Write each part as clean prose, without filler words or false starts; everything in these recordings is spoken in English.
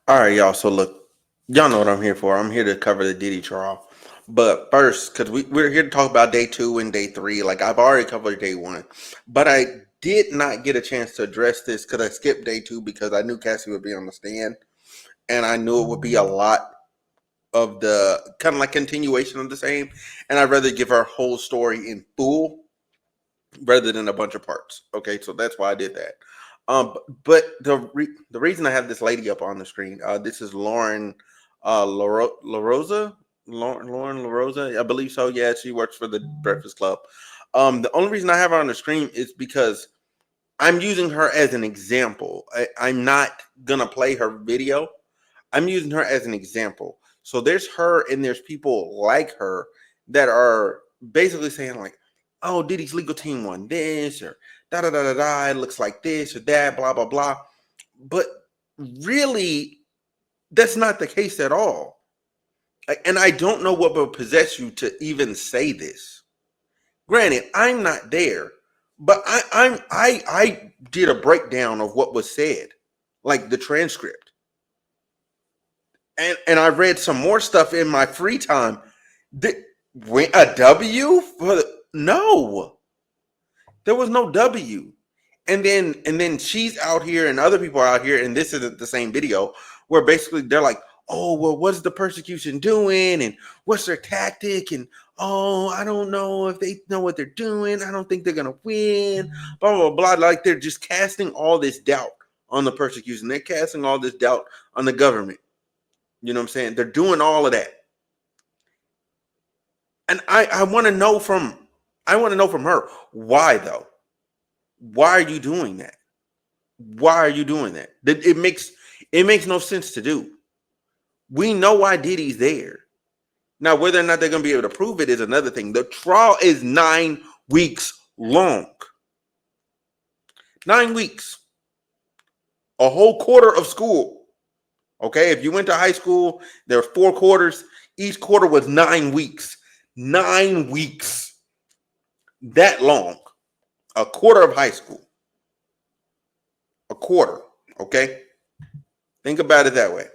All right, y'all. So look, y'all know what I'm here for. I'm here to cover the Diddy trial. But first, because we're here to talk about day two and day three. Like I've already covered day one, but I did not get a chance to address this because I skipped day two because I knew Cassie would be on the stand, and I knew it would be a lot of the kind of like continuation of the same, and I'd rather give her whole story in full rather than a bunch of parts. Okay, so that's why I did that. But the reason I have this lady up on the screen, this is Lauren LaRosa. Lauren LaRosa, I believe so. Yeah, she works for the Breakfast Club. The only reason I have her on the screen is because I'm using her as an example. I'm not gonna play her video. I'm using her as an example. So there's her and there's people like her that are basically saying like, "Oh, Diddy's legal team won this," or "da da da da da." It looks like this or that, blah blah blah. But really, that's not the case at all. And I don't know what would possess you to even say this. Granted, I'm not there, but I did a breakdown of what was said, like the transcript. And I read some more stuff in my free time. A W for no, there was no W. And then she's out here and other people are out here, and this isn't the same video where basically they're like, oh well, what's the persecution doing, and what's their tactic, and oh I don't know if they know what they're doing. I don't think they're gonna win. Blah blah blah. Like they're just casting all this doubt on the persecution. They're casting all this doubt on the government. You know what I'm saying? They're doing all of that. And I want to know from her why though? Why are you doing that? Why are you doing that? It makes no sense to do. We know why Diddy's there. Now, whether or not they're gonna be able to prove it is another thing. The trial is 9 weeks long. 9 weeks. A whole quarter of school. Okay, if you went to high school, there are 4 quarters. Each quarter was 9 weeks. 9 weeks. That long. A quarter of high school. A quarter. Okay? Think about it that way.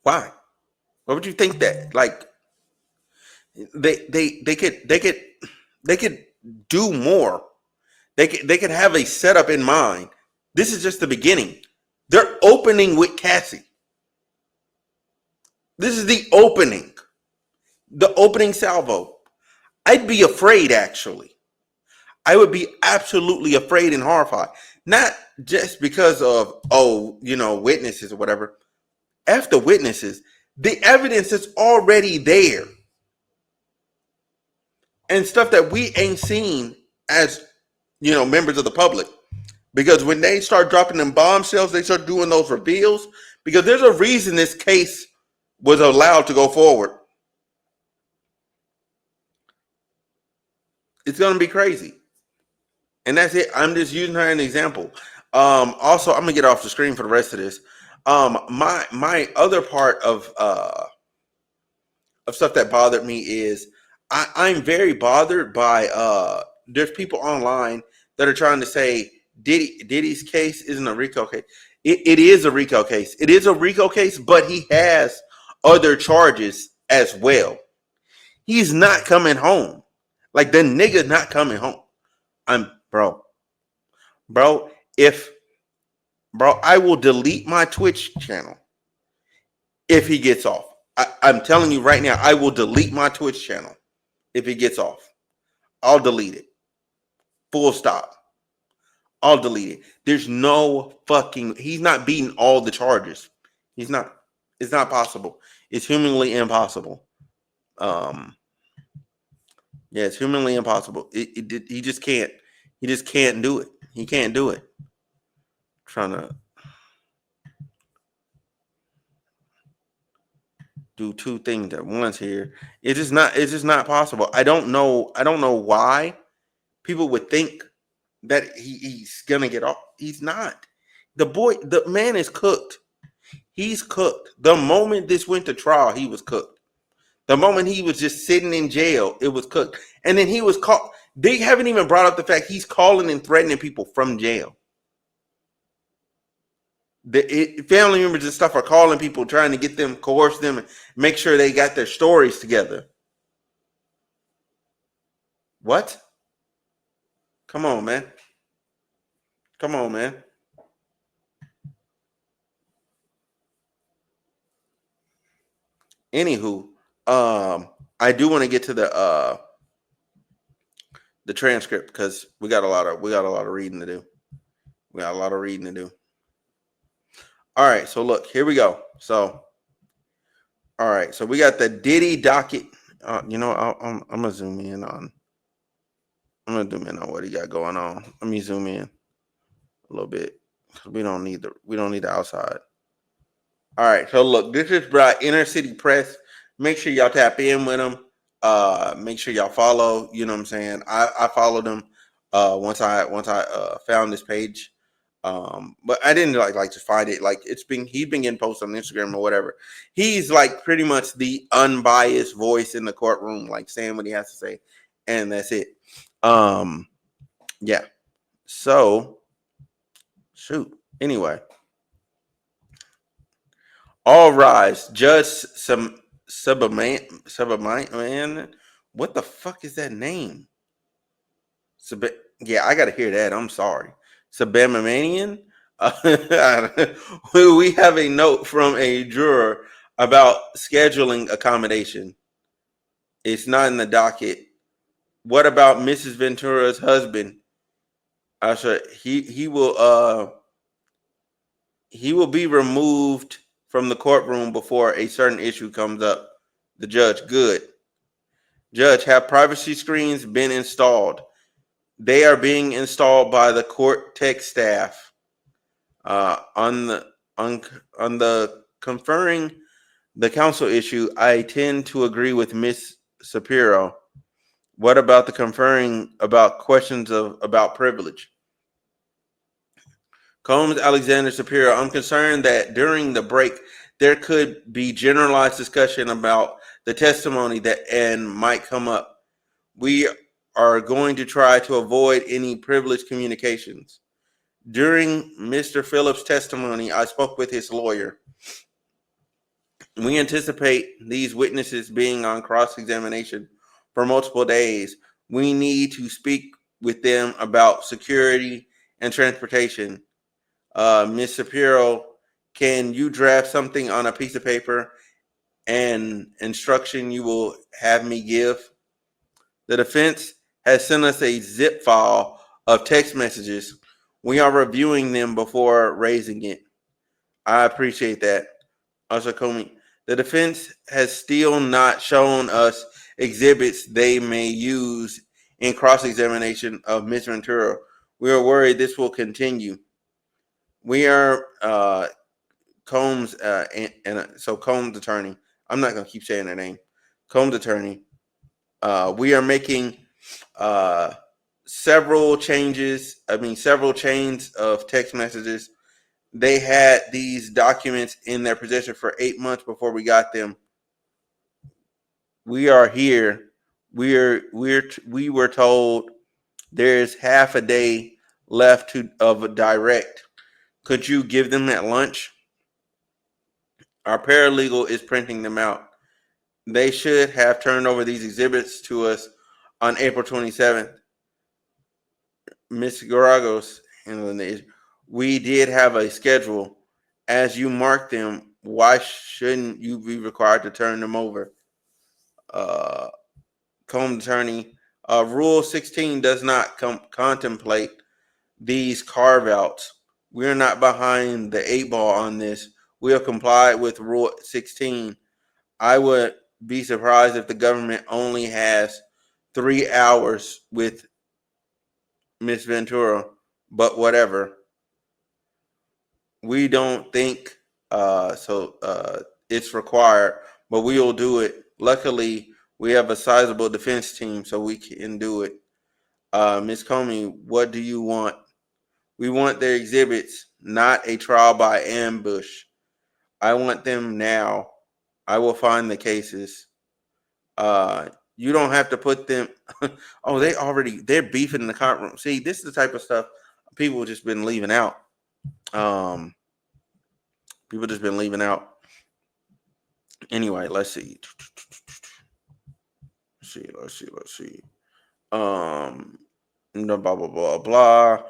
Why? Why would you think that? Like they could do more. They could have a setup in mind. This is just the beginning. They're opening with Cassie. This is the opening. The opening salvo. I'd be afraid actually. I would be absolutely afraid and horrified. Not just because of, witnesses or whatever. After witnesses, the evidence is already there. And stuff that we ain't seen as, members of the public. Because when they start dropping them bombshells, they start doing those reveals. Because there's a reason this case was allowed to go forward. It's going to be crazy. And that's it. I'm just using her as an example. Also, I'm gonna get off the screen for the rest of this. My other part of stuff that bothered me is I'm very bothered by there's people online that are trying to say Diddy's case isn't a RICO case. It is a RICO case. It is a RICO case, but he has other charges as well. He's not coming home. Like the nigga's not coming home. I'm bro. If I will delete my Twitch channel if he gets off. I'm telling you right now, I will delete my Twitch channel if he gets off. I'll delete it. Full stop. I'll delete it. There's no fucking. He's not beating all the charges. He's not. It's not possible. It's humanly impossible. Yeah, it's humanly impossible. He just can't. He just can't do it. He can't do it. Trying to do two things at once here. It's just not possible. I don't know why people would think that he's gonna get off. He's not. The man is cooked. He's cooked. The moment this went to trial, he was cooked. The moment he was just sitting in jail, it was cooked. And then he was called. They haven't even brought up the fact he's calling and threatening people from jail. Family members and stuff are calling people, trying to get them, coerce them, and make sure they got their stories together. What? Come on, man. Come on, man. Anywho, I do want to get to the transcript because we got a lot of reading to do. We got a lot of reading to do. All right, so look, here we go. So, all right, so we got the Diddy docket. I'm gonna zoom in on. I'm gonna zoom in on what he got going on. Let me zoom in a little bit because we don't need the outside. All right, so look, this is by Inner City Press. Make sure y'all tap in with them. Make sure y'all follow. You know what I'm saying? I followed them once I found this page. But I didn't like to find it. Like he's been getting posts on Instagram or whatever. He's like pretty much the unbiased voice in the courtroom, like saying what he has to say, and that's it. Yeah. So shoot. Anyway. All rise. Judge Subman. What the fuck is that name? Yeah, I gotta hear that. I'm sorry. Sabamanian? We have a note from a juror about scheduling accommodation. It's not in the docket. What about Mrs. Ventura's husband? He will be removed from the courtroom before a certain issue comes up. The judge, good. Judge, have privacy screens been installed? They are being installed by the court tech staff. On the conferring the counsel issue, I tend to agree with Miss Shapiro. What about the conferring about questions about privilege? Combs Alexander Shapiro, I'm concerned that during the break there could be generalized discussion about the testimony that might come up. We are going to try to avoid any privileged communications. During Mr. Phillips' testimony, I spoke with his lawyer. We anticipate these witnesses being on cross-examination for multiple days. We need to speak with them about security and transportation. Ms. Shapiro, can you draft something on a piece of paper and instruction you will have me give? The defense has sent us a zip file of text messages. We are reviewing them before raising it. I appreciate that. Also, Comey, the defense has still not shown us exhibits they may use in cross-examination of Ms. Ventura. We are worried this will continue. We are Combs so Combs' attorney. I'm not gonna keep saying their name. Combs' attorney. We are making several changes. Several chains of text messages. They had these documents in their possession for 8 months before we got them. We are here. We were told there's half a day left of a direct. Could you give them at lunch? Our paralegal is printing them out. They should have turned over these exhibits to us on April 27th. Ms. Garagos handling the issue. We did have a schedule. As you mark them, why shouldn't you be required to turn them over? Combs attorney, Rule 16 does not contemplate these carve outs. We're not behind the 8 ball on this. We'll comply with Rule 16. I would be surprised if the government only has 3 hours with Miss Ventura, but whatever. We don't think it's required, but we will do it. Luckily, we have a sizable defense team, so we can do it. Ms. Comey, what do you want? We want their exhibits, not a trial by ambush. I want them now. I will find the cases. You don't have to put them. Oh, they're beefing in the courtroom. See, this is the type of stuff people just been leaving out. People just been leaving out. Anyway, let's see. Let's see. No, blah blah blah blah.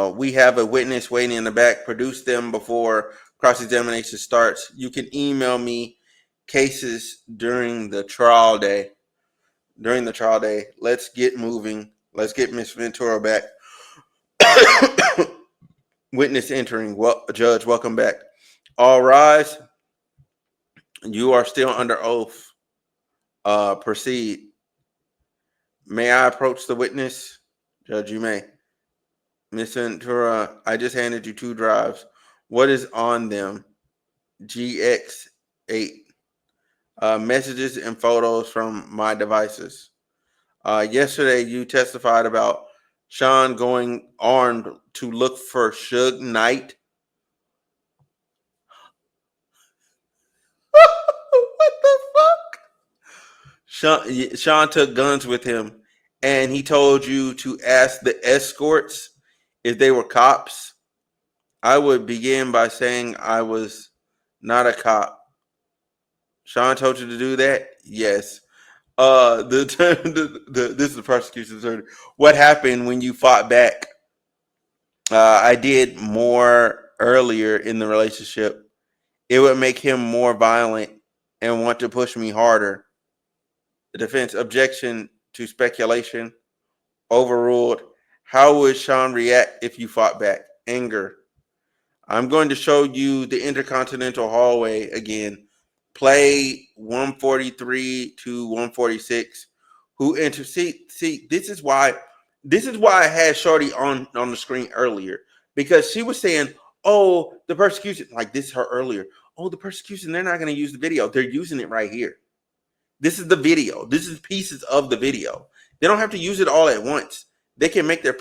We have a witness waiting in the back. Produce them before cross examination starts. You can email me cases during the trial day. Let's get moving. Let's get Miss Ventura back. Witness entering. Well, Judge, welcome back. All rise. You are still under oath. Proceed. May I approach the witness? Judge, you may. Miss Ventura, I just handed you 2 drives. What is on them? GX8. Messages and photos from my devices. Yesterday, you testified about Sean going armed to look for Suge Knight. What the fuck? Sean took guns with him, and he told you to ask the escorts if they were cops. I would begin by saying I was not a cop. Sean told you to do that? Yes. This is the prosecution's attorney. What happened when you fought back? I did more earlier in the relationship. It would make him more violent and want to push me harder. The defense objection to speculation overruled. How would Sean react if you fought back? Anger. I'm going to show you the intercontinental hallway again. Play 143 to 146. Who enter? See, this is why I had Shorty on the screen earlier, because she was saying, "Oh, the persecution," like this her earlier. Oh, the persecution. They're not going to use the video. They're using it right here. This is the video. This is pieces of the video. They don't have to use it all at once. They can make their.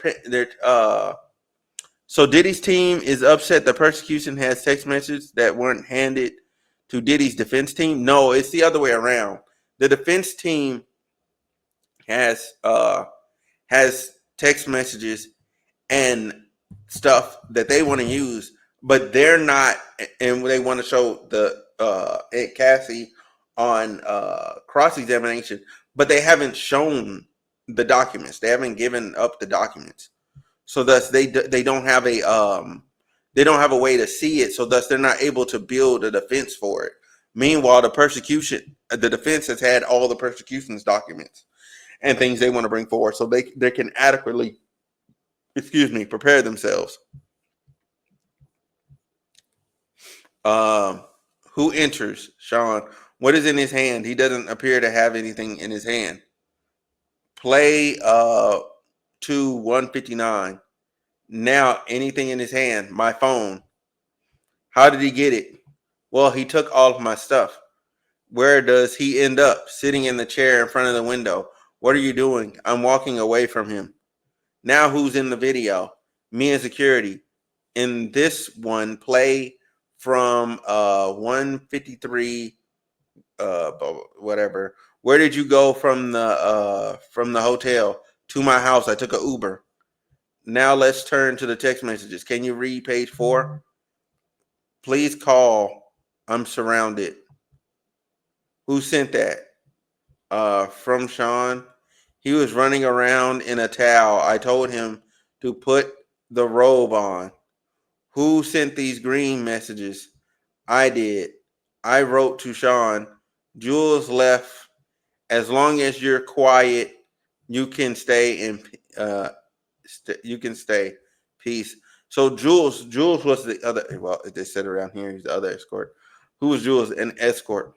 So Diddy's team is upset the persecution has text messages that weren't handed to Diddy's defense team. No, it's the other way around. The defense team has text messages and stuff that they want to use, but they're not, and they want to show the Aunt Cassie on cross examination, but they haven't shown the documents. They haven't given up the documents. So thus they don't have a way to see it. So thus they're not able to build a defense for it. Meanwhile, the defense has had all the persecution's documents and things they want to bring forward, so they can adequately, prepare themselves. Who enters? Sean. What is in his hand? He doesn't appear to have anything in his hand. Play 159. Now, anything in his hand? My phone. How did he get it? Well, he took all of my stuff. Where does he end up? Sitting in the chair in front of the window. What are you doing? I'm walking away from him. Now who's in the video? Me and security. In this one, play from 153 whatever. Where did you go from the hotel to my house? I took an Uber. Now let's turn to the text messages. Can you read page 4? Please call. I'm surrounded. Who sent that? From Sean. He was running around in a towel. I told him to put the robe on. Who sent these green messages? I did. I wrote to Sean. Jules left. As long as you're quiet, you can stay in. You can stay. Peace. So Jules was the other. Well, they said around here he's the other escort. Who was Jules? An escort.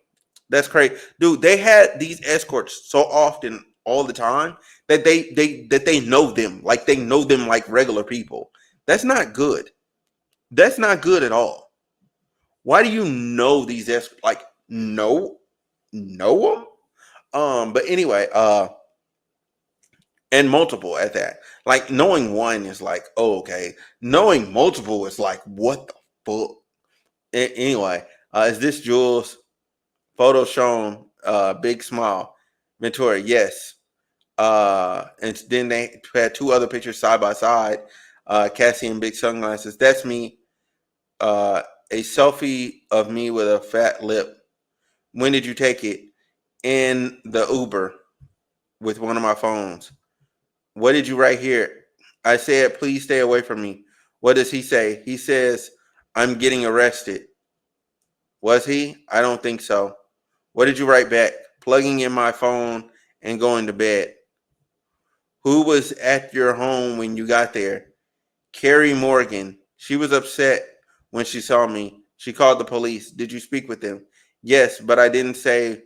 That's crazy, dude. They had these escorts so often, all the time, that they know them, like they know them like regular people. That's not good. That's not good at all. Why do you know these escorts? Like know them? But anyway, and multiple at that. Like knowing one is like, oh, okay. Knowing multiple is like, what the fuck? Anyway, is this Jules? Photo shown, big smile. Ventura, yes. And then they had 2 other pictures side by side. Cassie in big sunglasses. That's me. a selfie of me with a fat lip. When did you take it? In the Uber with one of my phones. What did you write here? I said, please stay away from me. What does he say? He says, I'm getting arrested. Was he? I don't think so. What did you write back? Plugging in my phone and going to bed. Who was at your home when you got there? Carrie Morgan. She was upset when she saw me. She called the police. Did you speak with them? Yes, but I didn't say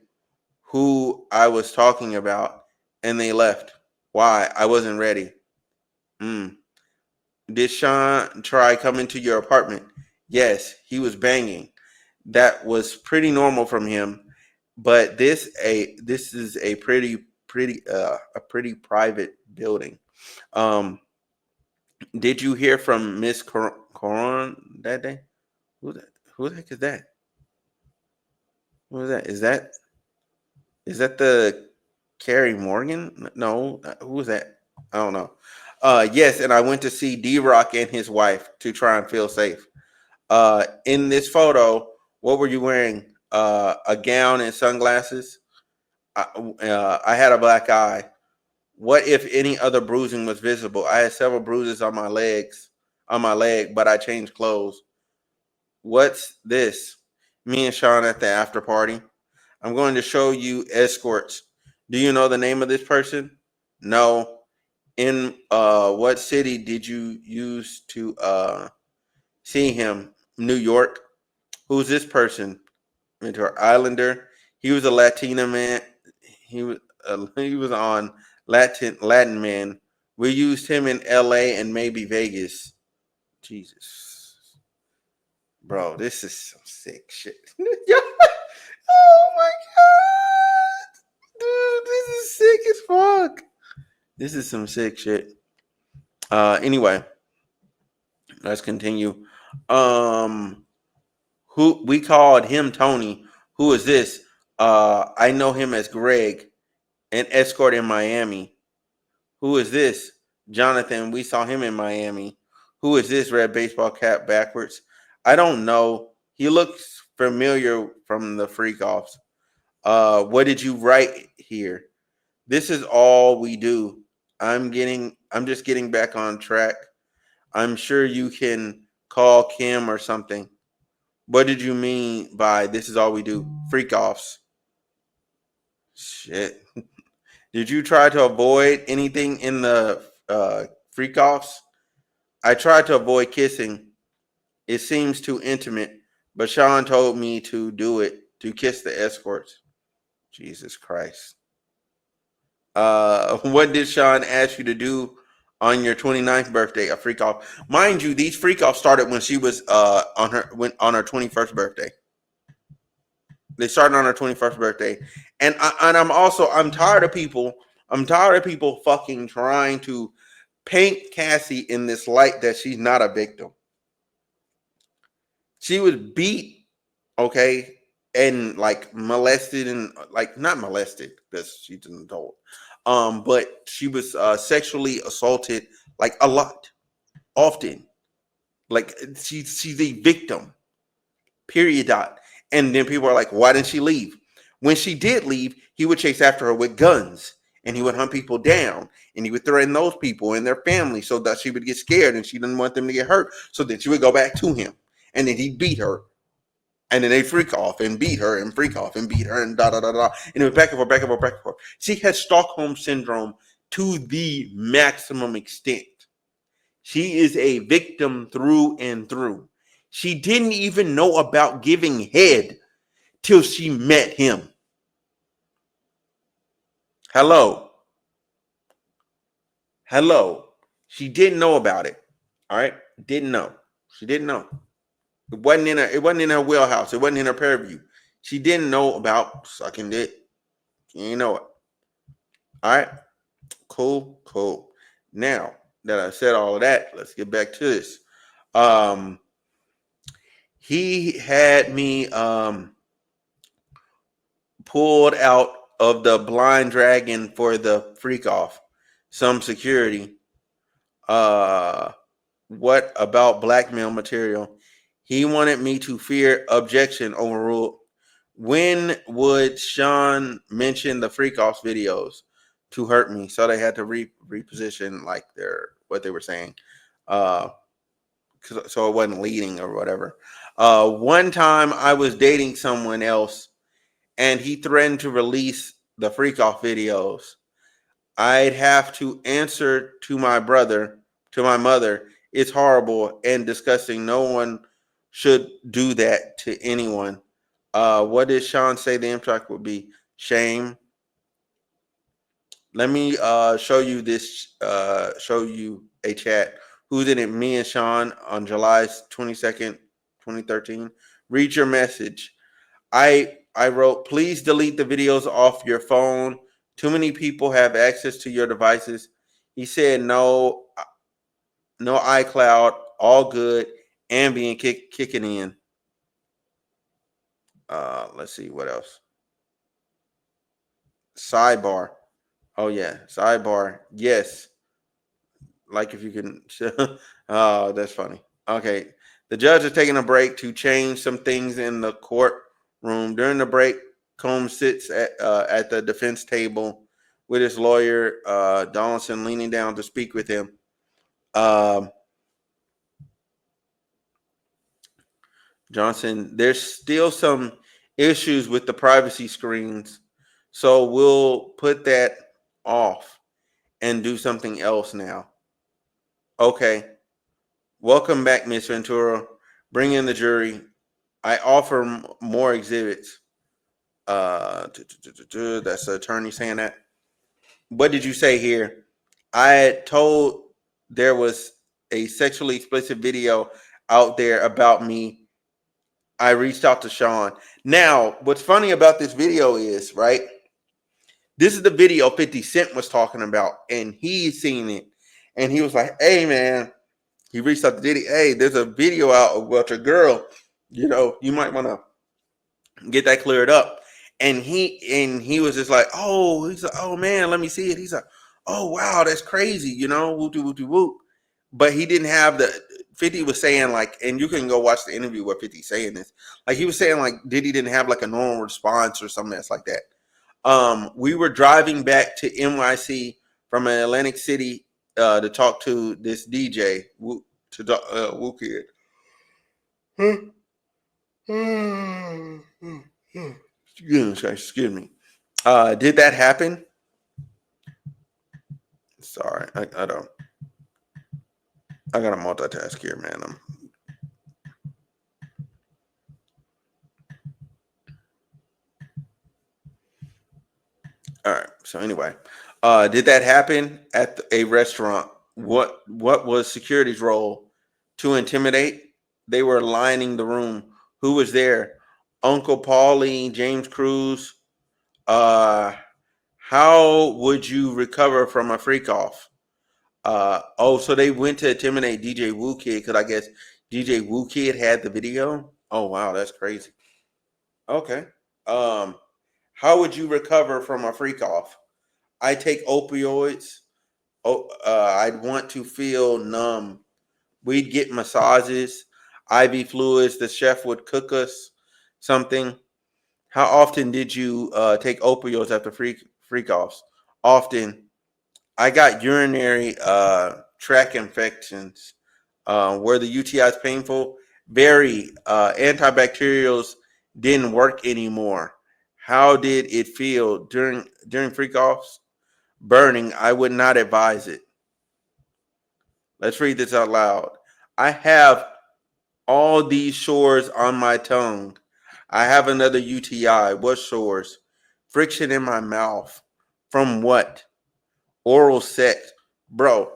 who I was talking about, and they left. Why? I wasn't ready. Hmm. Did Sean try coming to your apartment? Yes, he was banging. That was pretty normal from him, but this is a pretty private building. Um, did you hear from Miss Coron that day? Who that? Who the heck is that? Who is that? Is that the Carrie Morgan? No, who is that? I don't know. Yes, and I went to see D Rock and his wife to try and feel safe. In this photo, what were you wearing? A gown and sunglasses. I had a black eye. What if any other bruising was visible? I had several bruises on my leg, but I changed clothes. What's this? Me and Sean at the after party. I'm going to show you escorts. Do you know the name of this person? No. In what city did you use to see him? New York. Who's this person? Ventura Islander. He was a Latina man. He was on Latin Man. We used him in L.A. and maybe Vegas. Jesus, bro, this is some sick shit. Oh my god, dude, this is sick as fuck. This is some sick shit. Anyway, let's continue. Um, who we called him Tony? Who is this? I know him as Greg, an escort in Miami. Who is this? Jonathan. We saw him in Miami. Who is this red baseball cap backwards? I don't know. He looks familiar from the freak offs. What did you write here? This is all we do. I'm just getting back on track. I'm sure you can call Kim or something. What did you mean by this is all we do? Freak offs. Shit. Did you try to avoid anything in the freak offs? I tried to avoid kissing. It seems too intimate, but Sean told me to do it, to kiss the escorts. Jesus Christ. What did Sean ask you to do on your 29th birthday? A freak off. Mind you, these freak offs started when she was on her 21st birthday. They started on her 21st birthday. And I'm tired of people. I'm tired of people fucking trying to paint Cassie in this light that she's not a victim. She was beat, okay, and like molested and like not molested because she's an adult. But she was sexually assaulted like a lot, often. Like she's a victim. Period. Dot. And then people are like, why didn't she leave? When she did leave, he would chase after her with guns and he would hunt people down and he would threaten those people and their family so that she would get scared and she didn't want them to get hurt. So that she would go back to him and then he'd beat her. And then they freak off and beat her and freak off and beat her and da da da da. And it was back and forth, back and forth, back and forth. She has Stockholm syndrome to the maximum extent. She is a victim through and through. She didn't even know about giving head till she met him. Hello. Hello. She didn't know about it. All right? Didn't know. She didn't know. It wasn't in her wheelhouse. It wasn't in her purview. She didn't know about sucking dick. She didn't know it. All right? Cool, cool. Now that I said all of that, let's get back to this. He had me pulled out of the blind dragon for the freak off. Some security. What about blackmail material? He wanted me to fear objection overruled. When would Sean mention the freak offs videos to hurt me? So they had to reposition like their what they were saying. Uh, so it wasn't leading or whatever. One time I was dating someone else and he threatened to release the freak off videos. I'd have to answer to my mother. It's horrible and disgusting. No one should do that to anyone. What did Sean say the impact would be? Shame. Let me show you this. Show you a chat. Who's in it? Me and Sean on July 22nd, 2013. Read your message. I wrote, please delete the videos off your phone. Too many people have access to your devices. He said no, no iCloud, all good, Ambient kicking in. Let's see what else. Sidebar. Oh yeah, sidebar. Yes, like if you can. Oh, that's funny. Okay, the judge is taking a break to change some things in the courtroom. During the break, Combs sits at the defense table with his lawyer, Donaldson, leaning down to speak with him. Johnson, there's still some issues with the privacy screens, so we'll put that off and do something else now. Okay. Welcome back, Miss Ventura. Bring in the jury. I offer more exhibits. That's the attorney saying that. What did you say here? I had told there was a sexually explicit video out there about me. I reached out to Sean. Now, what's funny about this video is, right? This is the video 50 Cent was talking about, and he's seen it. And he was like, hey, man, he reached out to Diddy. Hey, there's a video out about your girl. You know, you might want to get that cleared up. And he was just like, oh, he's like, oh man, let me see it. He's like, oh wow, that's crazy, you know, whoop whoop whoop. But he didn't have the 50 was saying like, and you can go watch the interview where 50 saying this. Like he was saying like Diddy didn't have like a normal response or something that's like that. We were driving back to NYC from Atlantic City to talk to this DJ to Woo Kid. Excuse me. Did that happen? Sorry, I don't. I gotta multitask here, man. All right. So anyway, did that happen at a restaurant? What was security's role? To intimidate? They were lining the room. Who was there? Uncle Paulie, James Cruz. Uh, how would you recover from a freak off? So they went to intimidate DJ Woo Kid because I guess DJ Woo Kid had the video. Oh wow, that's crazy. Okay. Um, how would you recover from a freak off? I take opioids. Oh, I'd want to feel numb. We'd get massages, IV fluids. The chef would cook us something. How often did you take opioids after freak offs? Often. I got urinary tract infections. Were the UTIs painful? Very. Antibacterials didn't work anymore. How did it feel during freak offs? Burning. I would not advise it. Let's read this out loud. I have all these sores on my tongue. I have another UTI. What sores? Friction in my mouth. From what? Oral sex. Bro,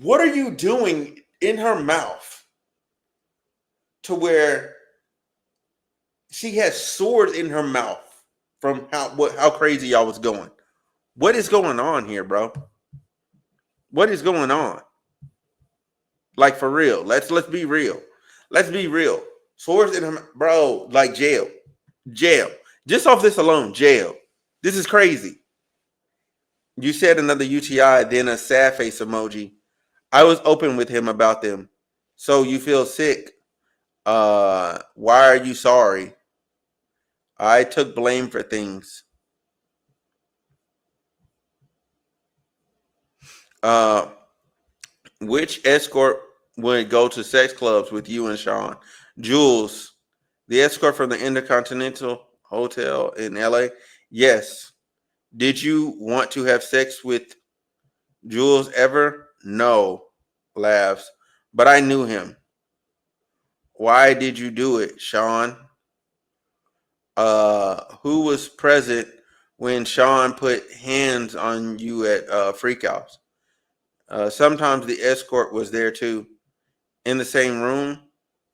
what are you doing in her mouth to where she has sores in her mouth from how crazy y'all was going? What is going on here, bro? What is going on? Like for real. Let's be real. Let's be real. Swords in her, bro. Like jail. Just off this alone, jail. This is crazy. You said another UTI, then a sad face emoji. I was open with him about them. So you feel sick. Why are you sorry? I took blame for things. Uh, which escort would go to sex clubs with you and Sean? Jules, the escort from the Intercontinental Hotel in LA. Yes. Did you want to have sex with Jules ever? No. Laughs. But I knew him. Why did you do it, Sean? Who was present when Sean put hands on you at Freakouts? Sometimes the escort was there too. In the same room?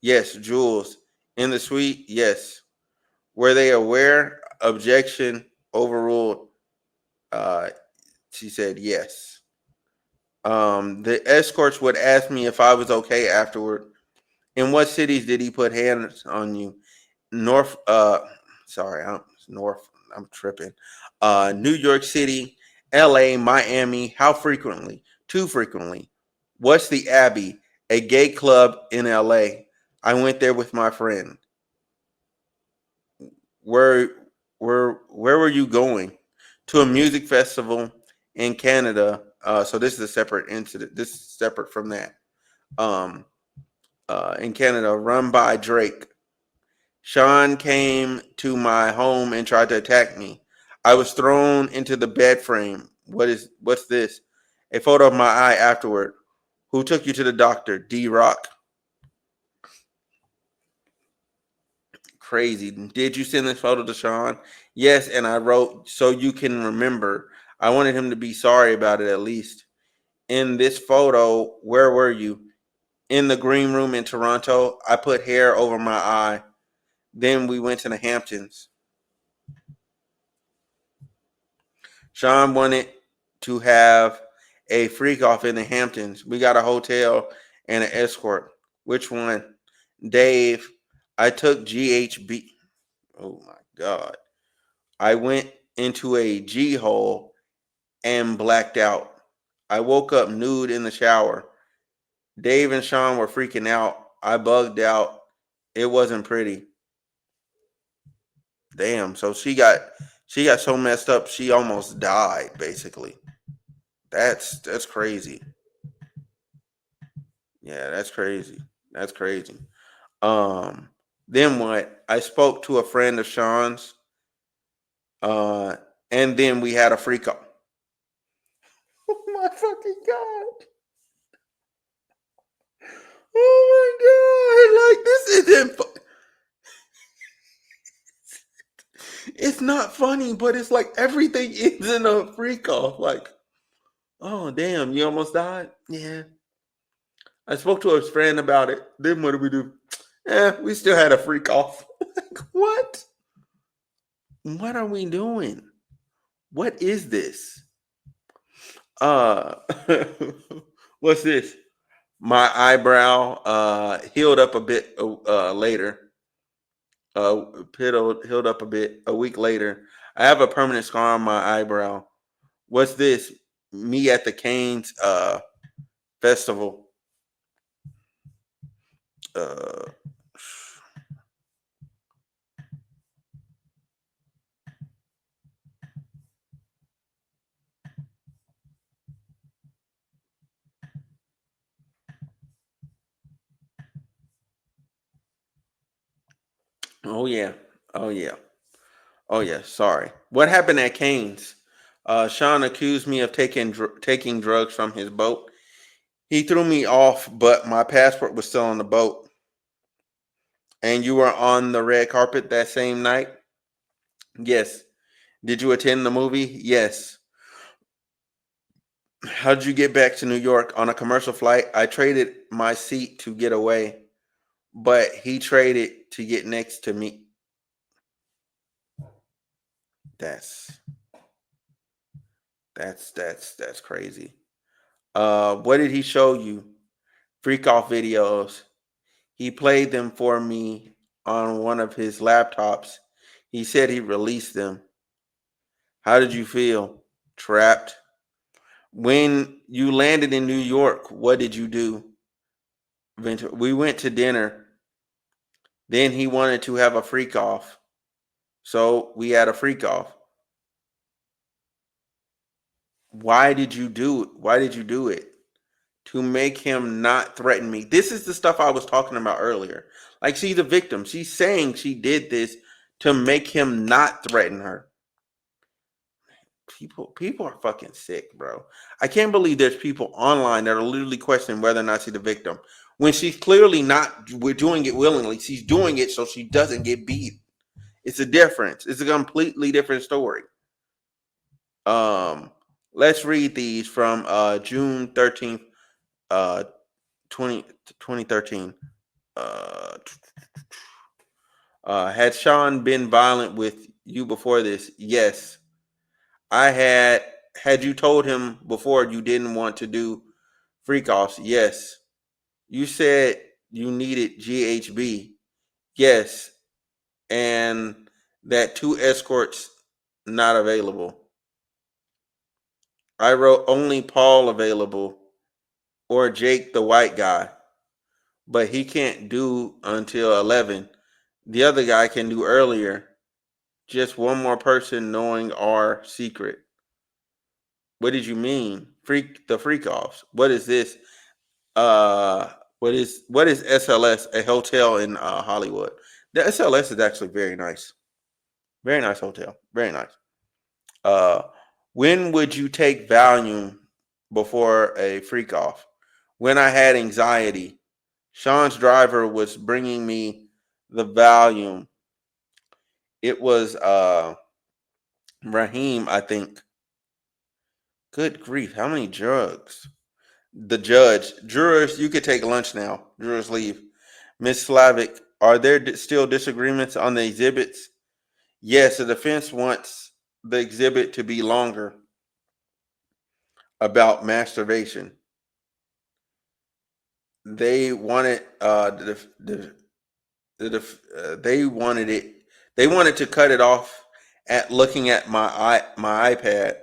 Yes. Jules. In the suite? Yes. Were they aware? Objection overruled. Uh, she said yes. The escorts would ask me if I was okay afterward. In what cities did he put hands on you? North. Sorry, I'm North. I'm tripping. New York City, L.A., Miami. How frequently? Too frequently. What's the Abbey? A gay club in L.A. I went there with my friend. Where, where were you going? To a music festival in Canada. So this is a separate incident. This is separate from that. Um, in Canada, run by Drake. Sean came to my home and tried to attack me. I was thrown into the bed frame. What's this? A photo of my eye afterward. Who took you to the doctor? D Rock. Crazy. Did you send this photo to Sean? Yes, and I wrote so you can remember. I wanted him to be sorry about it at least. In this photo, where were you? In the green room in Toronto. I put hair over my eye. Then we went to the Hamptons. Sean wanted to have a freak off in the Hamptons. We got a hotel and an escort. Which one? Dave, I took GHB. Oh my God. I went into a G hole and blacked out. I woke up nude in the shower. Dave and Sean were freaking out. I bugged out. It wasn't pretty. Damn. So she got so messed up she almost died, basically. That's crazy. Yeah, that's crazy. That's crazy. Um, then what? I spoke to a friend of Sean's, uh, and then we had a freak up. Oh my fucking god! Oh my god! Like this isn't. It's not funny, but it's like everything is in a freak off. Like, oh damn, you almost died. Yeah, I spoke to a friend about it. Then what do we do? We still had a freak off. Like, what? What are we doing? What is this? Uh, what's this? My eyebrow healed up a bit later. Healed up a bit a week later. I have a permanent scar on my eyebrow. What's this? Me at the Canes festival. Uh, oh yeah, oh yeah, oh yeah. Sorry. What happened at Canes? Sean accused me of taking drugs from his boat. He threw me off, but my passport was still on the boat. And you were on the red carpet that same night? Yes. Did you attend the movie? Yes. How did you get back to New York on a commercial flight? I traded my seat to get away, but he traded to get next to me. That's that's crazy. What did he show you? Freak off videos. He played them for me on one of his laptops. He said he released them. How did you feel? Trapped. When you landed in New York, what did you do? Ventura. We went to dinner. Then he wanted to have a freak off. So we had a freak off. Why did you do it? Why did you do it? To make him not threaten me. This is the stuff I was talking about earlier. Like, she's a victim. She's saying she did this to make him not threaten her. People are fucking sick, bro. I can't believe there's people online that are literally questioning whether or not she's the victim when she's clearly not. We're doing it willingly. She's doing it so she doesn't get beat. It's a difference. It's a completely different story. Um, let's read these from June 13th, uh 2013. Uh, had Sean been violent with you before this? Yes. I had. Had you told him before you didn't want to do freak offs? Yes. You said you needed GHB? Yes. And that two escorts not available. I wrote only Paul available or Jake the white guy, but he can't do until 11. The other guy can do earlier. Just one more person knowing our secret. What did you mean? Freak offs. What is this? What is SLS? A hotel in Hollywood. The SLS is actually very nice. Very nice hotel. Very nice. Uh, when would you take Valium before a freak off? When I had anxiety. Sean's driver was bringing me the Valium. It was Raheem, I think. Good grief, how many drugs? The judge. Jurors, you could take lunch now. Jurors leave. Miss Slavic, are there still disagreements on the exhibits? Yes, the defense wants the exhibit to be longer about masturbation. They wanted they wanted it. They wanted to cut it off at looking at my iPad.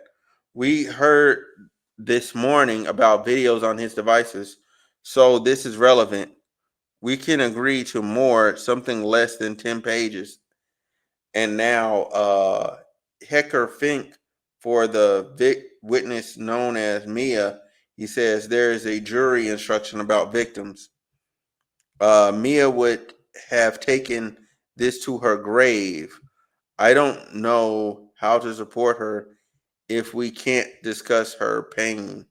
We heard this morning about videos on his devices, so this is relevant. We can agree to more, something less than 10 pages. And now, Hecker Fink, for the witness known as Mia, he says there is a jury instruction about victims. Mia would have taken this to her grave. I don't know how to support her if we can't discuss her pain.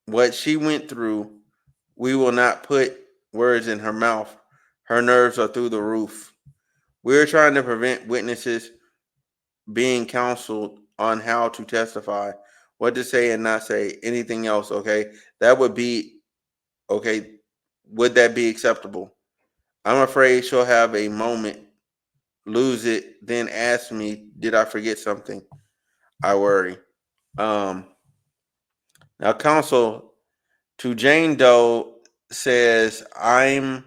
What she went through, we will not put words in her mouth. Her nerves are through the roof. We're trying to prevent witnesses being counseled on how to testify, what to say and not say, anything else, okay? That would be, okay, would that be acceptable? I'm afraid she'll have a moment, lose it, then ask me, did I forget something? I worry. Um, Now, counsel to Jane Doe says, I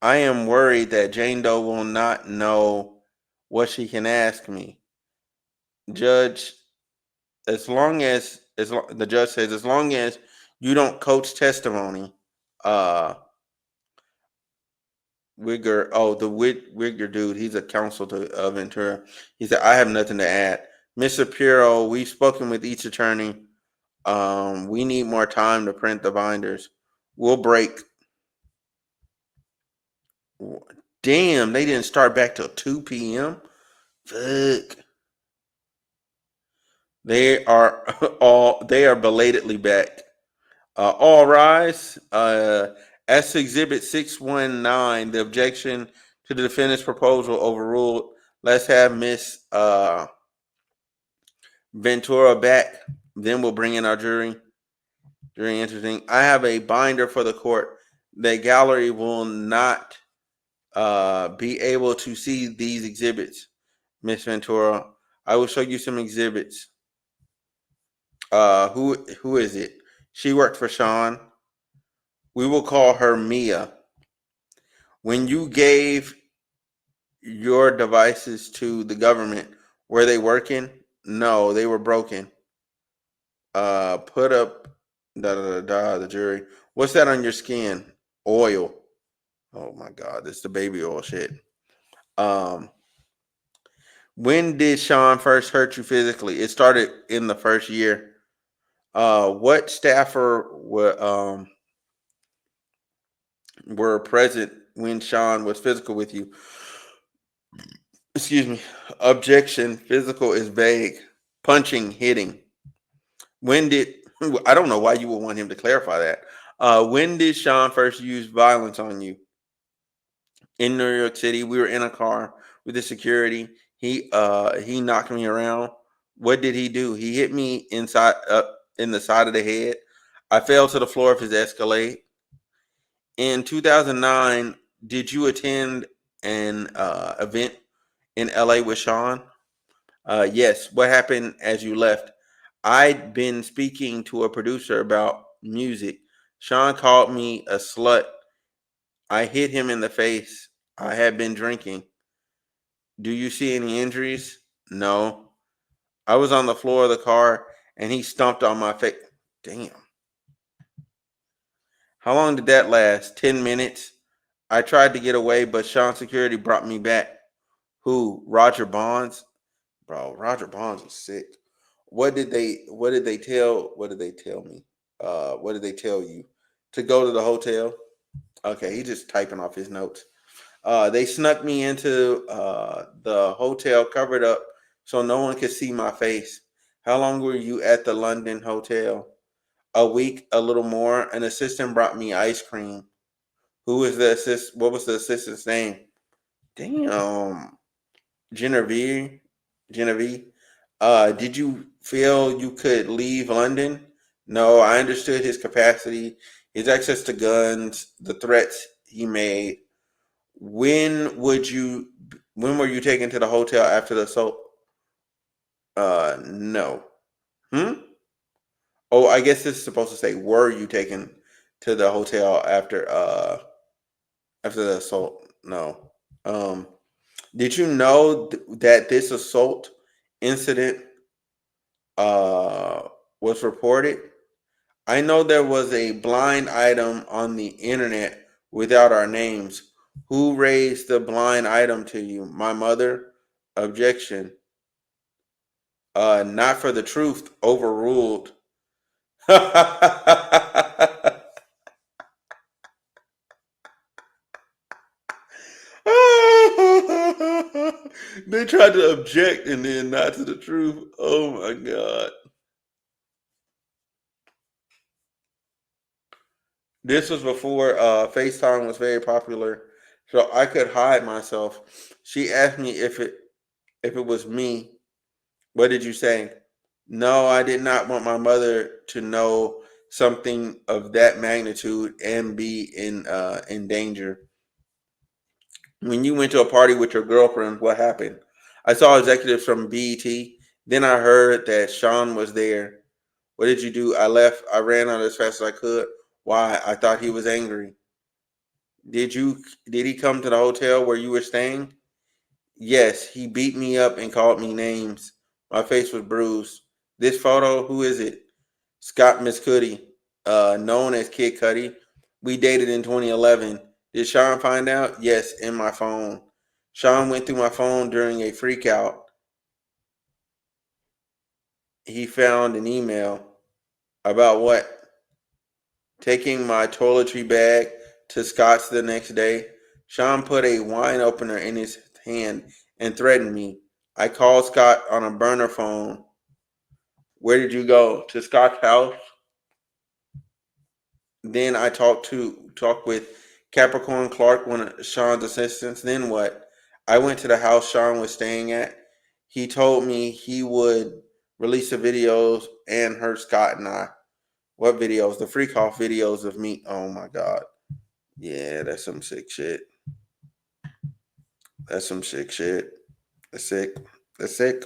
am worried that Jane Doe will not know what she can ask me. Judge, the judge says, as long as you don't coach testimony, uh Wigger dude, he's a counsel to Ventura. He said, I have nothing to add. Mr. Pirro, we've spoken with each attorney. We need more time to print the binders. We'll break. Damn, they didn't start back till 2 p.m. Fuck. They are they are belatedly back. All rise. As to Exhibit 619, the objection to the defendant's proposal overruled. Let's have Miss Ventura back. Then we'll bring in our jury. Very interesting. I have a binder for the court. The gallery will not be able to see these exhibits, Miss Ventura. I will show you some exhibits. Who is it? She worked for Sean. We will call her Mia. When you gave your devices to the government, were they working? No, they were broken. Put up Da da da da. The jury. What's that on your skin? Oil. Oh my God, it's the baby oil shit. Um, when did Sean first hurt you physically? It started in the first year. What staffer were present when Sean was physical with you? Excuse me. Objection. Physical is vague. Punching, hitting. When did I don't know why you would want him to clarify that. When did Sean first use violence on you? In New York City, we were in a car with the security. He knocked me around. What did he do? He hit me inside up in the side of the head. I fell to the floor of his Escalade. In 2009, did you attend an event in LA with Sean? Yes. What happened as you left? I'd been speaking to a producer about music. Sean called me a slut. I hit him in the face. I had been drinking. Do you see any injuries? No. I was on the floor of the car and he stomped on my face. Damn. How long did that last? 10 minutes. I tried to get away, but Sean Security brought me back. Who? Roger Bonds? Bro, Roger Bonds was sick. What did they tell me? What did they tell you? To go to the hotel? Okay, he's just typing off his notes. They snuck me into the hotel, covered up so no one could see my face. How long were you at the London hotel? A week, a little more. An assistant brought me ice cream. Who was the assist? What was the assistant's name? Damn, Genevieve. Genevieve. Did you feel you could leave London? No, I understood his capacity, his access to guns, the threats he made. When would you? When were you taken to the hotel after the assault? No. Hmm. Oh, I guess this is supposed to say, were you taken to the hotel after the assault? No. Um. Did you know that this assault incident uh was reported? I know there was a blind item on the internet without our names. Who raised the blind item to you? My mother. Objection. Not for the truth. Overruled. They tried to object and then not to the truth. Oh my god. This was before FaceTime was very popular, so I could hide myself. She asked me if it was me. What did you say? No, I did not want my mother to know something of that magnitude and be in danger. When you went to a party with your girlfriend, what happened? I saw executives from BET. Then I heard that Sean was there. What did you do? I left. I ran out as fast as I could. Why? I thought he was angry. Did he come to the hotel where you were staying? Yes, he beat me up and called me names. My face was bruised. This photo, who is it? Scott Miscuddy, known as Kid Cudi. We dated in 2011. Did Sean find out? Yes, in my phone. Sean went through my phone during a freakout. He found an email about what? Taking my toiletry bag to Scott's the next day. Sean put a wine opener in his hand and threatened me. I called Scott on a burner phone. Where did you go? To Scott's house? Then I talked with Capricorn Clark, one of Sean's assistants. Then what? I went to the house Sean was staying at. He told me he would release the videos and hurt Scott and I. What videos? The freak off videos of me. Oh my god. Yeah, that's some sick shit. That's some sick shit. That's sick. That's sick.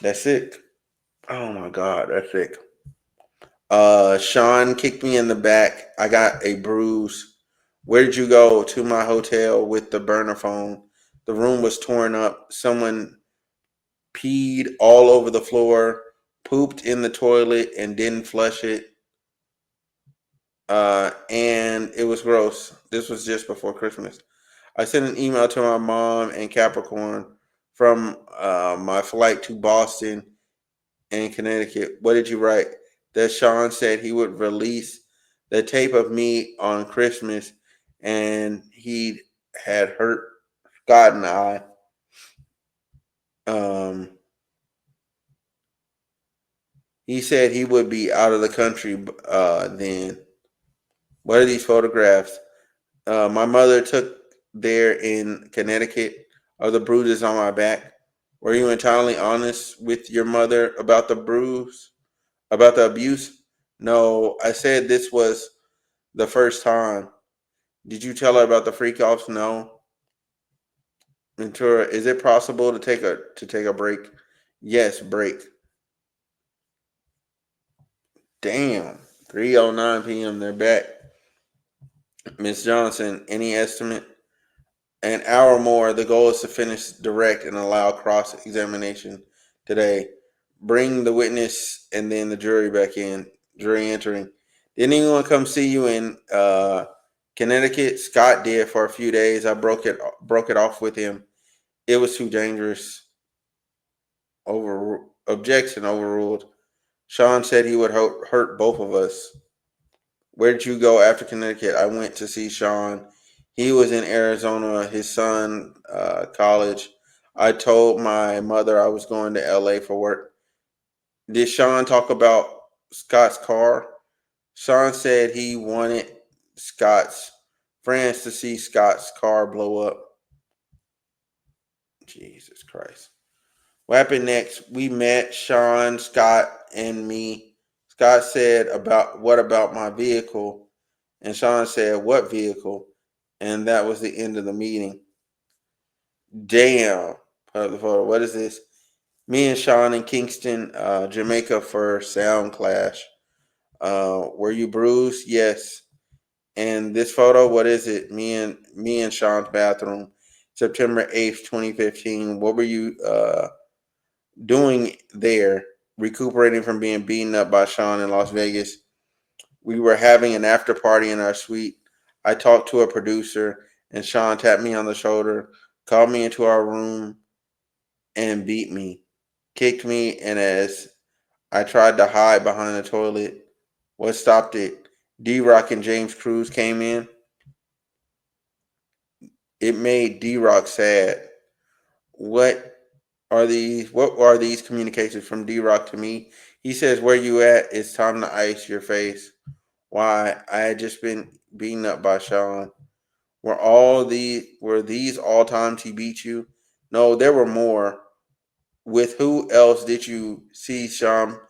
That's sick. Oh my god, that's sick. Sean kicked me in the back. I got a bruise. Where did you go? To my hotel with the burner phone. The room was torn up. Someone peed all over the floor, pooped in the toilet, and didn't flush it. and it was gross. This was just before Christmas. I sent an email to my mom in Capricorn from my flight to Boston and Connecticut. What did you write? That Sean said he would release the tape of me on Christmas, and he had hurt Scott and I. Um, he said he would be out of the country then. What are these photographs? My mother took there in Connecticut of the bruises on my back. Were you entirely honest with your mother about the bruise, about the abuse? No, I said this was the first time. Did you tell her about the freak offs? No. Ventura, is it possible to take a break? Yes, break. Damn. 3:09 p.m. They're back. Miss Johnson, any estimate? An hour more. The goal is to finish direct and allow cross examination today. Bring the witness and then the jury back in. Jury entering. Did anyone come see you in Connecticut? Scott did for a few days. I broke it off with him. It was too dangerous. Objection overruled. Sean said he would hurt both of us. Where did you go after Connecticut? I went to see Sean. He was in Arizona, his son, college. I told my mother I was going to LA for work. Did Sean talk about Scott's car? Sean said he wanted Scott's friends to see Scott's car blow up. Jesus Christ. What happened next? We met Sean, Scott, and me. Scott said what about my vehicle? And Sean said, what vehicle? And that was the end of the meeting. Damn. Put up the photo. What is this? Me and Sean in Kingston, Jamaica for Sound Clash. Were you bruised? Yes. And this photo, what is it? Me and Sean's bathroom, September 8th, 2015. What were you doing there? Recuperating from being beaten up by Sean in Las Vegas. We were having an after party in our suite. I talked to a producer, and Sean tapped me on the shoulder, called me into our room, and beat me, kicked me, and as I tried to hide behind the toilet, what stopped it? D-Rock and James Cruz came in. It made D-Rock sad. What What are these communications from D-Rock to me? He says, "Where you at? It's time to ice your face." Why? I had just been beaten up by Sean. Were these all times he beat you? No, there were more. With who else did you see Sean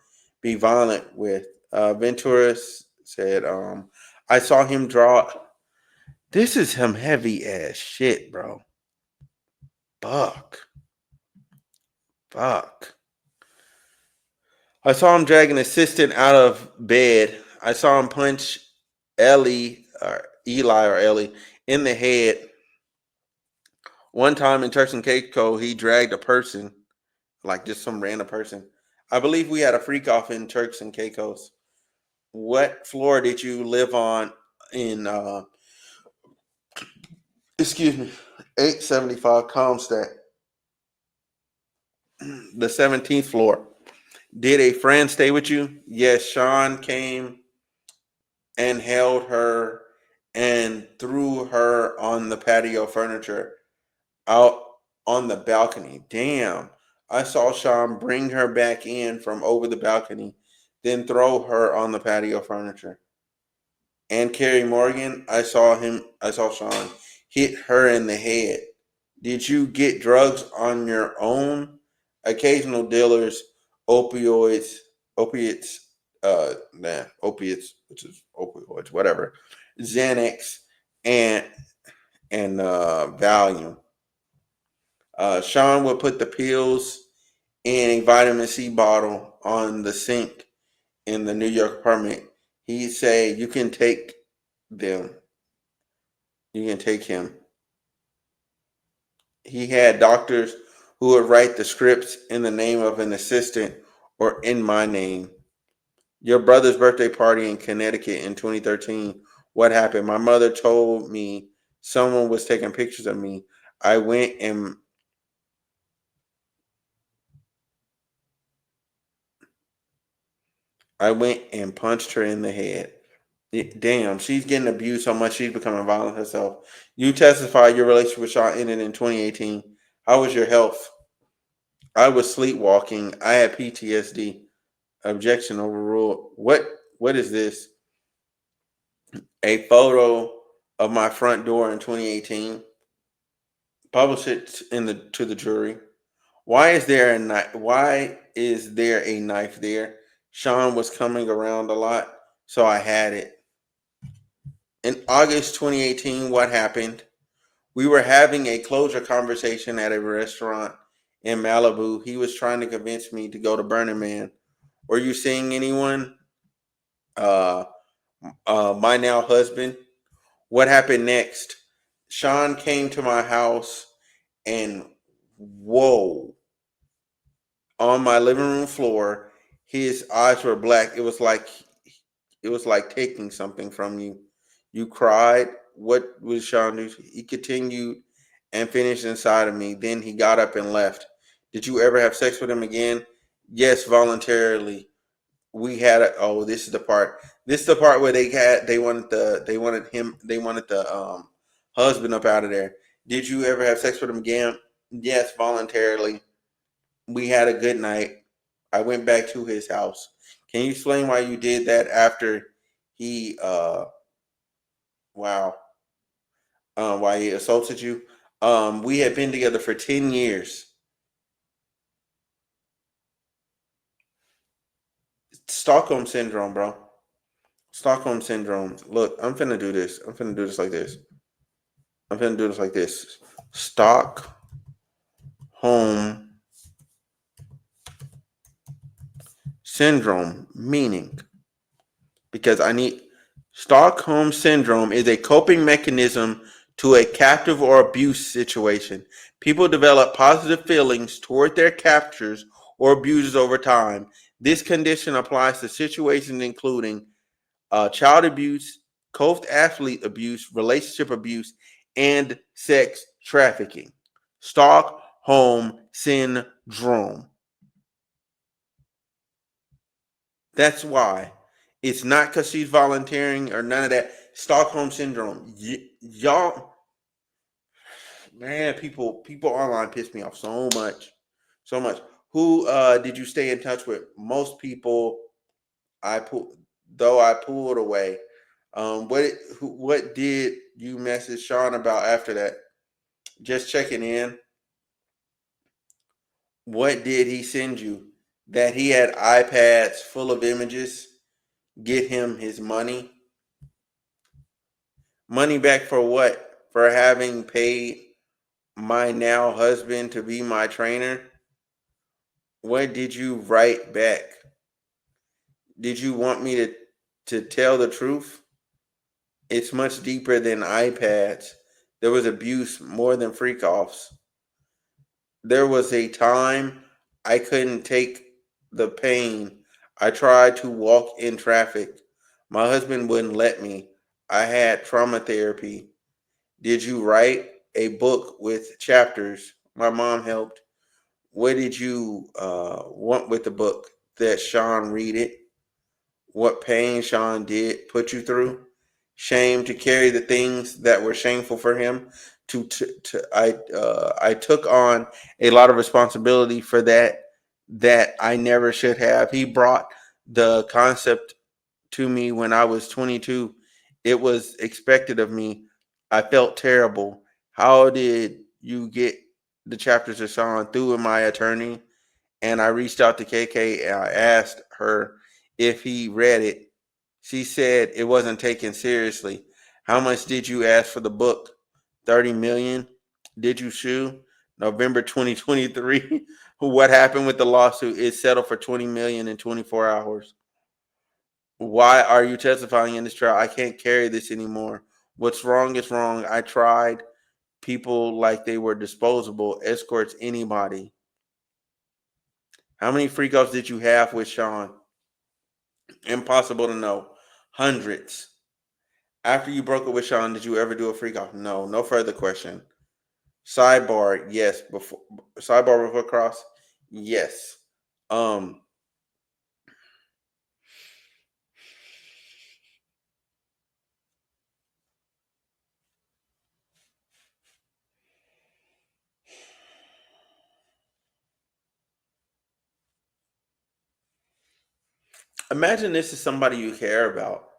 be violent with? Ventura said, I saw him draw. This is some heavy ass shit, bro. Fuck. Fuck. I saw him drag an assistant out of bed. I saw him punch Eli or Ellie in the head. One time in Turks and Caicos, he dragged a person, like just some random person. I believe we had a freak off in Turks and Caicos. What floor did you live on in excuse me, 875 Comstack, the 17th floor? Did a friend stay with you? Yes, Sean came and held her and threw her on the patio furniture out on the balcony. Damn. I saw Sean bring her back in from over the balcony, then throw her on the patio furniture. And Kerry Morgan, I saw Sean hit her in the head. Did you get drugs on your own? Occasional dealers, opioids, opiates, opiates, which is opioids, whatever, Xanax, and Valium. Sean would put the pills in a vitamin C bottle on the sink in the New York apartment. He'd say, "You can take them. You can take him." He had doctors who would write the scripts in the name of an assistant or in my name. Your brother's birthday party in Connecticut in 2013. What happened? My mother told me someone was taking pictures of me. I went and I went and punched her in the head. Damn, she's getting abused so much she's becoming violent herself. You testified your relationship with Shaw ended in 2018. How was your health? I was sleepwalking. I had PTSD. Objection overruled. What is this? A photo of my front door in 2018. Publish it in the to the jury. Why is there a knife? Why is there a knife there? Sean was coming around a lot, so I had it. In August 2018, what happened? We were having a closure conversation at a restaurant in Malibu. He was trying to convince me to go to Burning Man. Were you seeing anyone? Uh, my now husband. What happened next? Sean came to my house and whoa, on my living room floor, his eyes were black. It was like taking something from you. You cried. What was Sean do? He continued and finished inside of me. Then he got up and left. Did you ever have sex with him again? Yes, voluntarily. We had a, oh, this is the part. This is the part where they wanted the husband up out of there. Did you ever have sex with him again? Yes, voluntarily. We had a good night. I went back to his house. Can you explain why you did that after he wow, why he assaulted you? We had been together for 10 years. Stockholm syndrome, bro. Stockholm syndrome. Look, I'm finna do this. I'm finna do this like this. I'm finna do this like this. Stockholm syndrome, meaning because I need Stockholm syndrome is a coping mechanism to a captive or abuse situation. People develop positive feelings toward their captors or abusers over time. This condition applies to situations including child abuse, covert athlete abuse, relationship abuse, and sex trafficking. Stockholm syndrome. That's why. It's not because she's volunteering or none of that. Stockholm syndrome. Y'all, man, people online piss me off so much, so much. Who did you stay in touch with? Most people I pulled, though I pulled away. What did you message Sean about after that? Just checking in. What did he send you? That he had iPads full of images. Get him his money. Money back for what? For having paid my now husband to be my trainer? What did you write back? Did you want me to tell the truth? It's much deeper than iPads. There was abuse more than freak offs. There was a time I couldn't take the pain. I tried to walk in traffic. My husband wouldn't let me. I had trauma therapy. Did you write a book with chapters? My mom helped. What did you want with the book? That Sean read it? What pain Sean did put you through? Shame to carry the things that were shameful for him. I took on a lot of responsibility for that I never should have. He brought the concept to me when I was 22. It was expected of me. I felt terrible. How did you get the chapters of Sean? Through my attorney, and I reached out to KK and I asked her if he read it. She said it wasn't taken seriously. How much did you ask for the book? 30 million. Did you sue? November 2023. What happened with the lawsuit? It settled for 20 million in 24 hours. Why are you testifying in this trial? I can't carry this anymore. What's wrong is wrong. I tried people like they were disposable, escorts, anybody. How many freakouts did you have with Sean? Impossible to know. Hundreds. After you broke up with Sean, did you ever do a freak off? No. No further question. Sidebar, yes. Before sidebar before cross, yes. Um, Imagine this is somebody you care about.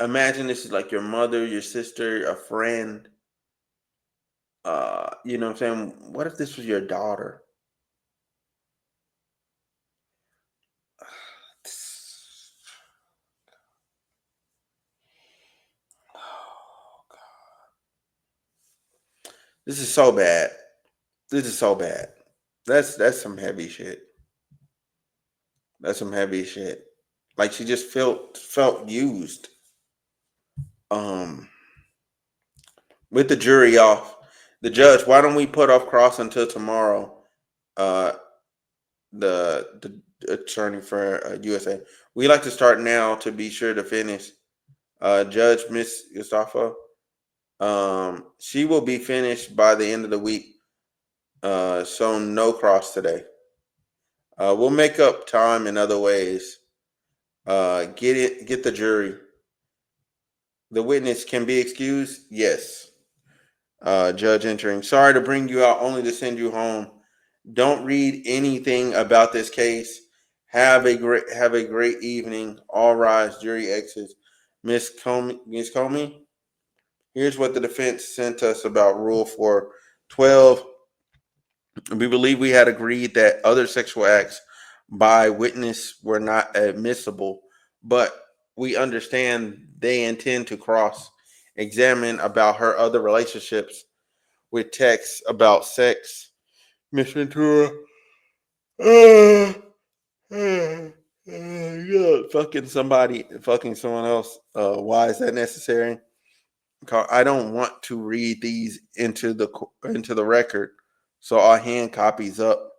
Imagine this is like your mother, your sister, a friend. You know what I'm saying? What if this was your daughter? This is so bad. This is so bad. That's some heavy shit. That's some heavy shit. Like she just felt used. Um, with the jury off, the judge. Why don't we put off cross until tomorrow? Uh, the attorney for USA. We like to start now to be sure to finish. Judge Miss Gustafa. She will be finished by the end of the week. So no cross today. We'll make up time in other ways. Get the jury. The witness can be excused. Yes. Judge entering. Sorry to bring you out, only to send you home. Don't read anything about this case. Have a great evening. All rise. Jury exits. Miss Comey. Here's what the defense sent us about Rule 412. We believe we had agreed that other sexual acts by witness were not admissible, but we understand they intend to cross examine about her other relationships with texts about sex. Miss Ventura, uh, yeah, fucking someone else. Why is that necessary? I don't want to read these into the record, so I'll hand copies up.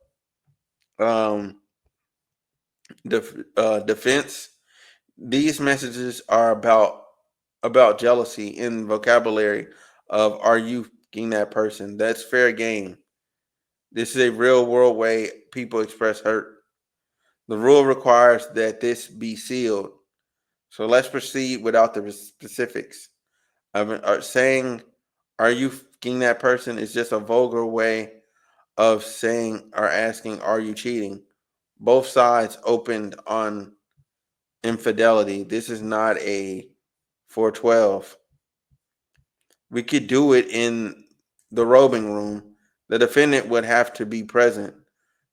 Um, defense. These messages are about jealousy in vocabulary of are you f***ing that person? That's fair game. This is a real world way people express hurt. The rule requires that this be sealed. So let's proceed without the specifics. Saying are you f***ing that person is just a vulgar way of saying or asking are you cheating? Both sides opened on infidelity. This is not a 412. We could do it in the robing room. The defendant would have to be present.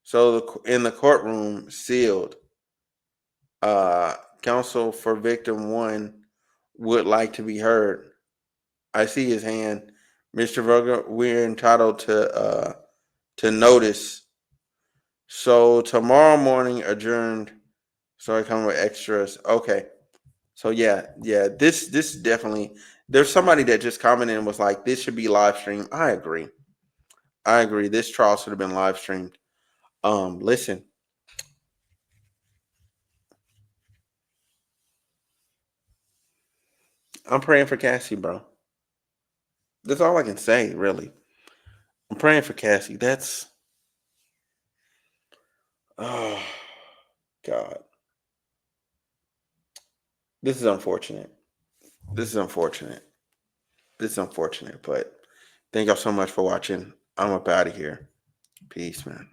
So in the courtroom, sealed. Counsel for victim one would like to be heard. I see his hand. Mr. Verga, we're entitled to notice. So tomorrow morning adjourned. So I come with extras. Okay. So yeah. This definitely. There's somebody that just commented and was like, "This should be live streamed." I agree. I agree. This trial should have been live streamed. Listen, I'm praying for Cassie, bro. That's all I can say, really. I'm praying for Cassie. That's oh God. This is unfortunate. This is unfortunate. This is unfortunate. But thank y'all so much for watching. I'm up out of here. Peace, man.